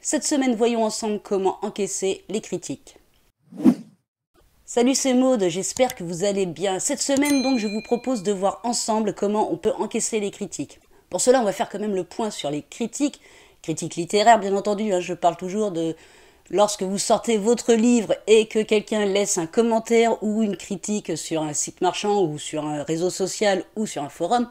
Cette semaine, voyons ensemble comment encaisser les critiques. Salut, c'est Maud, j'espère que vous allez bien. Cette semaine, donc, je vous propose de voir ensemble comment on peut encaisser les critiques. Pour cela, on va faire quand même le point sur les critiques littéraires, bien entendu. Je parle toujours de lorsque vous sortez votre livre et que quelqu'un laisse un commentaire ou une critique sur un site marchand ou sur un réseau social ou sur un forum.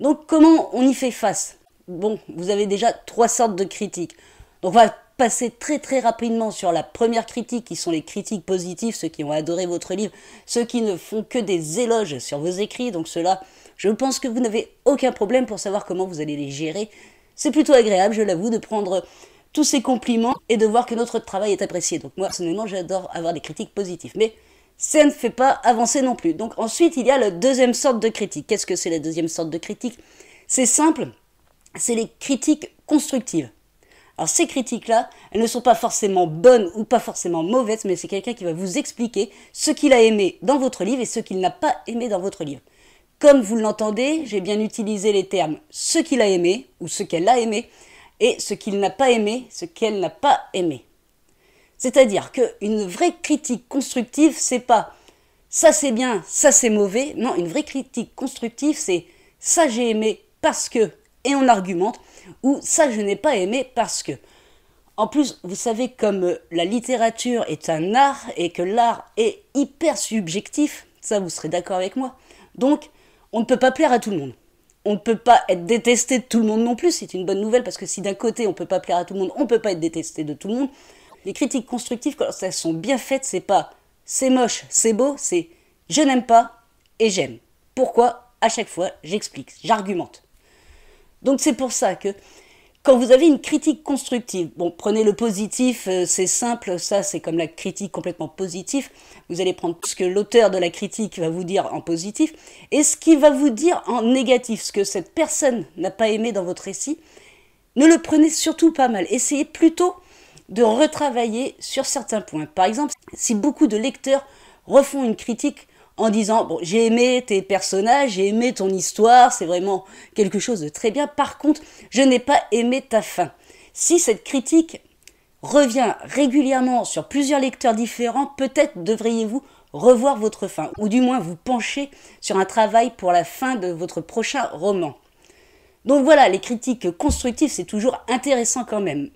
Donc, comment on y fait face? Bon, vous avez déjà 3 sortes de critiques. Donc, on va passer très rapidement sur la première critique, qui sont les critiques positives, ceux qui ont adoré votre livre, ceux qui ne font que des éloges sur vos écrits. Donc, ceux-là, je pense que vous n'avez aucun problème pour savoir comment vous allez les gérer. C'est plutôt agréable, je l'avoue, de prendre tous ces compliments et de voir que notre travail est apprécié. Donc, moi, personnellement, j'adore avoir des critiques positives. Mais ça ne fait pas avancer non plus. Donc, ensuite, il y a la deuxième sorte de critique. Qu'est-ce que c'est la deuxième sorte de critique? C'est simple, c'est les critiques constructives. Alors ces critiques-là, elles ne sont pas forcément bonnes ou pas forcément mauvaises, mais c'est quelqu'un qui va vous expliquer ce qu'il a aimé dans votre livre et ce qu'il n'a pas aimé dans votre livre. Comme vous l'entendez, j'ai bien utilisé les termes « ce qu'il a aimé » ou « ce qu'elle a aimé » et « ce qu'il n'a pas aimé » ce qu'elle n'a pas aimé. C'est-à-dire qu'une vraie critique constructive, c'est pas « ça c'est bien, ça c'est mauvais ». Non, une vraie critique constructive, c'est « ça j'ai aimé parce que » et on argumente, ou ça je n'ai pas aimé parce que. En plus, vous savez, comme la littérature est un art et que l'art est hyper subjectif, ça vous serez d'accord avec moi, donc on ne peut pas plaire à tout le monde. On ne peut pas être détesté de tout le monde non plus, c'est une bonne nouvelle, parce que si d'un côté on ne peut pas plaire à tout le monde, on ne peut pas être détesté de tout le monde. Les critiques constructives, quand elles sont bien faites, c'est pas c'est moche, c'est beau, c'est je n'aime pas et j'aime. Pourquoi? À chaque fois, j'explique, j'argumente. Donc c'est pour ça que quand vous avez une critique constructive, bon, prenez le positif, c'est simple, ça c'est comme la critique complètement positive, vous allez prendre ce que l'auteur de la critique va vous dire en positif, et ce qu'il va vous dire en négatif, ce que cette personne n'a pas aimé dans votre récit, ne le prenez surtout pas mal, essayez plutôt de retravailler sur certains points. Par exemple, si beaucoup de lecteurs refont une critique en disant, bon, j'ai aimé tes personnages, j'ai aimé ton histoire, c'est vraiment quelque chose de très bien. Par contre, je n'ai pas aimé ta fin. Si cette critique revient régulièrement sur plusieurs lecteurs différents, peut-être devriez-vous revoir votre fin, ou du moins vous pencher sur un travail pour la fin de votre prochain roman. Donc voilà, les critiques constructives, c'est toujours intéressant quand même.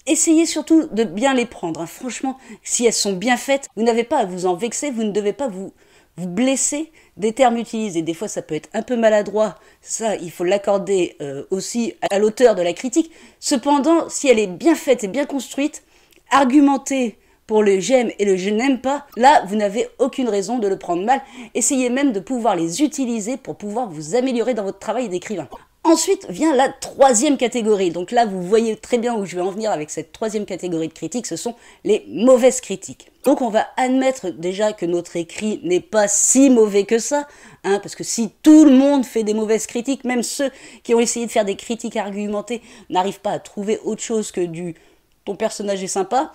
Essayez surtout de bien les prendre. Franchement, si elles sont bien faites, vous n'avez pas à vous en vexer, vous ne devez pas vous blesser des termes utilisés. Des fois, ça peut être un peu maladroit. Ça, il faut l'accorder aussi à l'auteur de la critique. Cependant, si elle est bien faite et bien construite, argumentée pour le j'aime et le je n'aime pas, là, vous n'avez aucune raison de le prendre mal. Essayez même de pouvoir les utiliser pour pouvoir vous améliorer dans votre travail d'écrivain. Ensuite vient la troisième catégorie. Donc là, vous voyez très bien où je vais en venir avec cette troisième catégorie de critiques, ce sont les mauvaises critiques. Donc on va admettre déjà que notre écrit n'est pas si mauvais que ça, parce que si tout le monde fait des mauvaises critiques, même ceux qui ont essayé de faire des critiques argumentées n'arrivent pas à trouver autre chose que du « ton personnage est sympa »,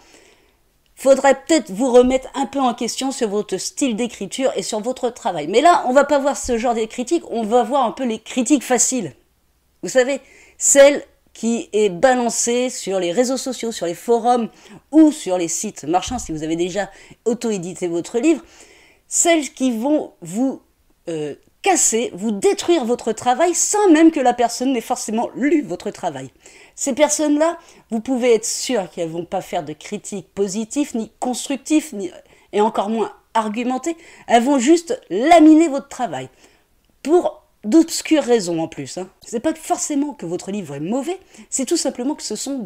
faudrait peut-être vous remettre un peu en question sur votre style d'écriture et sur votre travail. Mais là, on va pas voir ce genre de critiques, on va voir un peu les critiques faciles. Vous savez, celle qui est balancée sur les réseaux sociaux, sur les forums ou sur les sites marchands, si vous avez déjà auto-édité votre livre, celles qui vont vous casser, vous détruire votre travail sans même que la personne n'ait forcément lu votre travail. Ces personnes-là, vous pouvez être sûr qu'elles ne vont pas faire de critiques positives, ni constructives, et encore moins argumentées. Elles vont juste laminer votre travail. Pour d'obscures raisons en plus. C'est pas forcément que votre livre est mauvais, c'est tout simplement que ce sont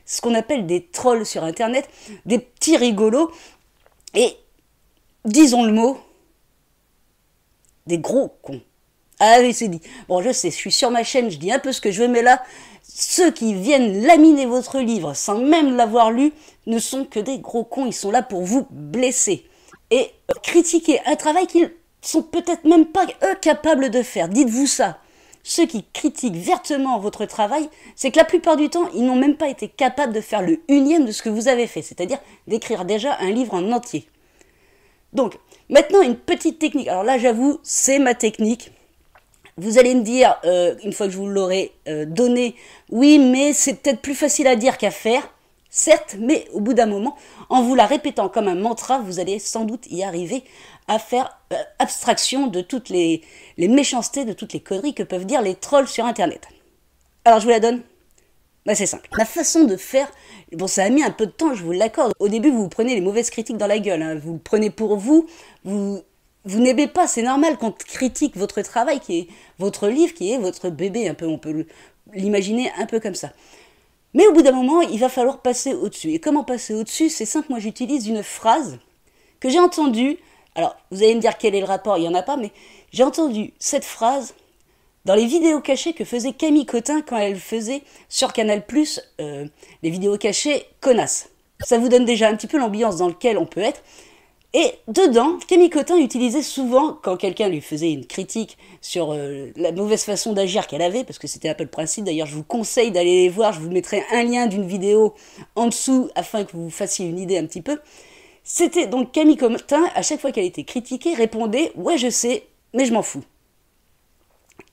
ce qu'on appelle des trolls sur Internet, des petits rigolos, et, disons le mot, des gros cons. Ah oui, c'est dit. Bon, je sais, je suis sur ma chaîne, je dis un peu ce que je veux, mais là, ceux qui viennent laminer votre livre sans même l'avoir lu ne sont que des gros cons, ils sont là pour vous blesser. Et critiquer un travail qu'ils sont peut-être même pas eux capables de faire. Dites-vous ça. Ceux qui critiquent vertement votre travail, c'est que la plupart du temps, ils n'ont même pas été capables de faire le unième de ce que vous avez fait, c'est-à-dire d'écrire déjà un livre en entier. Donc, maintenant, une petite technique. Alors là, j'avoue, c'est ma technique. Vous allez me dire, une fois que je vous l'aurai donné, oui, mais c'est peut-être plus facile à dire qu'à faire. Certes, mais au bout d'un moment, en vous la répétant comme un mantra, vous allez sans doute y arriver à faire abstraction de toutes les méchancetés, de toutes les conneries que peuvent dire les trolls sur Internet. Alors je vous la donne. Bah, c'est simple. La façon de faire, bon, ça a mis un peu de temps, je vous l'accorde. Au début, vous prenez les mauvaises critiques dans la gueule, hein. Vous le prenez pour vous n'aimez pas, c'est normal qu'on critique votre travail, qui est votre livre, qui est votre bébé, un peu, on peut l'imaginer un peu comme ça. Mais au bout d'un moment, il va falloir passer au-dessus. Et comment passer au-dessus? C'est simple, moi j'utilise une phrase que j'ai entendue. Alors, vous allez me dire quel est le rapport, il n'y en a pas, mais j'ai entendu cette phrase dans les vidéos cachées que faisait Camille Cotin quand elle faisait sur Canal+, les vidéos cachées connasses. Ça vous donne déjà un petit peu l'ambiance dans laquelle on peut être. Et dedans, Camille Cotin utilisait souvent, quand quelqu'un lui faisait une critique sur la mauvaise façon d'agir qu'elle avait, parce que c'était un peu le principe, d'ailleurs je vous conseille d'aller les voir, je vous mettrai un lien d'une vidéo en dessous afin que vous vous fassiez une idée un petit peu. C'était donc Camille Cotin, à chaque fois qu'elle était critiquée, répondait « Ouais je sais, mais je m'en fous ».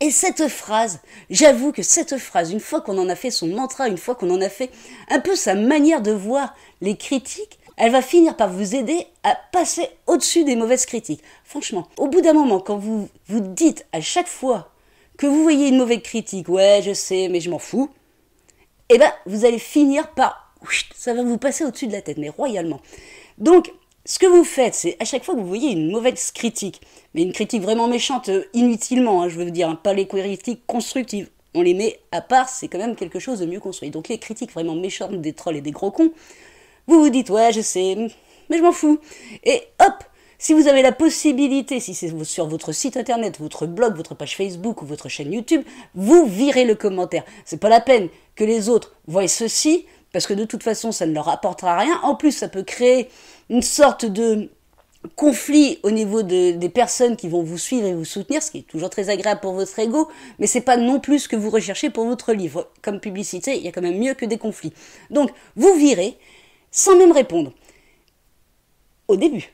Et cette phrase, j'avoue que cette phrase, une fois qu'on en a fait son mantra, une fois qu'on en a fait un peu sa manière de voir les critiques, elle va finir par vous aider à passer au-dessus des mauvaises critiques. Franchement, au bout d'un moment, quand vous vous dites à chaque fois que vous voyez une mauvaise critique, ouais, je sais, mais je m'en fous, eh ben, vous allez finir par, ça va vous passer au-dessus de la tête, mais royalement. Donc, ce que vous faites, c'est à chaque fois que vous voyez une mauvaise critique, mais une critique vraiment méchante, inutilement, hein, je veux dire, hein, pas les critiques constructives, on les met à part, c'est quand même quelque chose de mieux construit. Donc les critiques vraiment méchantes des trolls et des gros cons, vous vous dites, ouais, je sais, mais je m'en fous. Et hop, si vous avez la possibilité, si c'est sur votre site internet, votre blog, votre page Facebook ou votre chaîne YouTube, vous virez le commentaire. C'est pas la peine que les autres voient ceci, parce que de toute façon, ça ne leur apportera rien. En plus, ça peut créer une sorte de conflit au niveau des personnes qui vont vous suivre et vous soutenir, ce qui est toujours très agréable pour votre ego, mais c'est pas non plus ce que vous recherchez pour votre livre. Comme publicité, il y a quand même mieux que des conflits. Donc, vous virez, sans même répondre. Au début.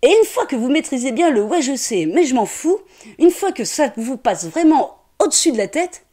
Et une fois que vous maîtrisez bien le « ouais je sais, mais je m'en fous », une fois que ça vous passe vraiment au-dessus de la tête,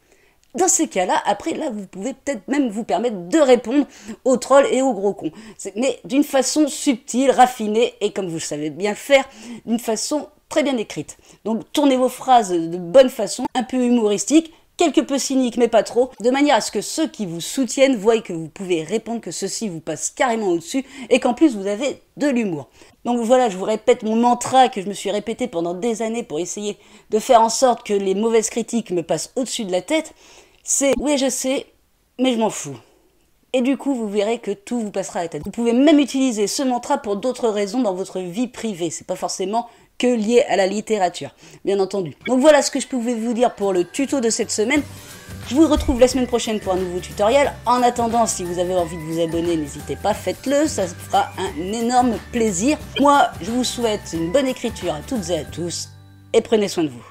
dans ces cas-là, après, là, vous pouvez peut-être même vous permettre de répondre aux trolls et aux gros cons. Mais d'une façon subtile, raffinée, et comme vous savez bien le faire, d'une façon très bien écrite. Donc, tournez vos phrases de bonne façon, un peu humoristique, quelque peu cynique, mais pas trop, de manière à ce que ceux qui vous soutiennent voient que vous pouvez répondre, que ceci vous passe carrément au-dessus, et qu'en plus, vous avez de l'humour. Donc voilà, je vous répète mon mantra que je me suis répété pendant des années pour essayer de faire en sorte que les mauvaises critiques me passent au-dessus de la tête, c'est « oui, je sais, mais je m'en fous ». Et du coup, vous verrez que tout vous passera à la tête. Vous pouvez même utiliser ce mantra pour d'autres raisons dans votre vie privée. C'est pas forcément que lié à la littérature, bien entendu. Donc voilà ce que je pouvais vous dire pour le tuto de cette semaine. Je vous retrouve la semaine prochaine pour un nouveau tutoriel. En attendant, si vous avez envie de vous abonner, n'hésitez pas, faites-le, ça fera un énorme plaisir. Moi, je vous souhaite une bonne écriture à toutes et à tous, et prenez soin de vous.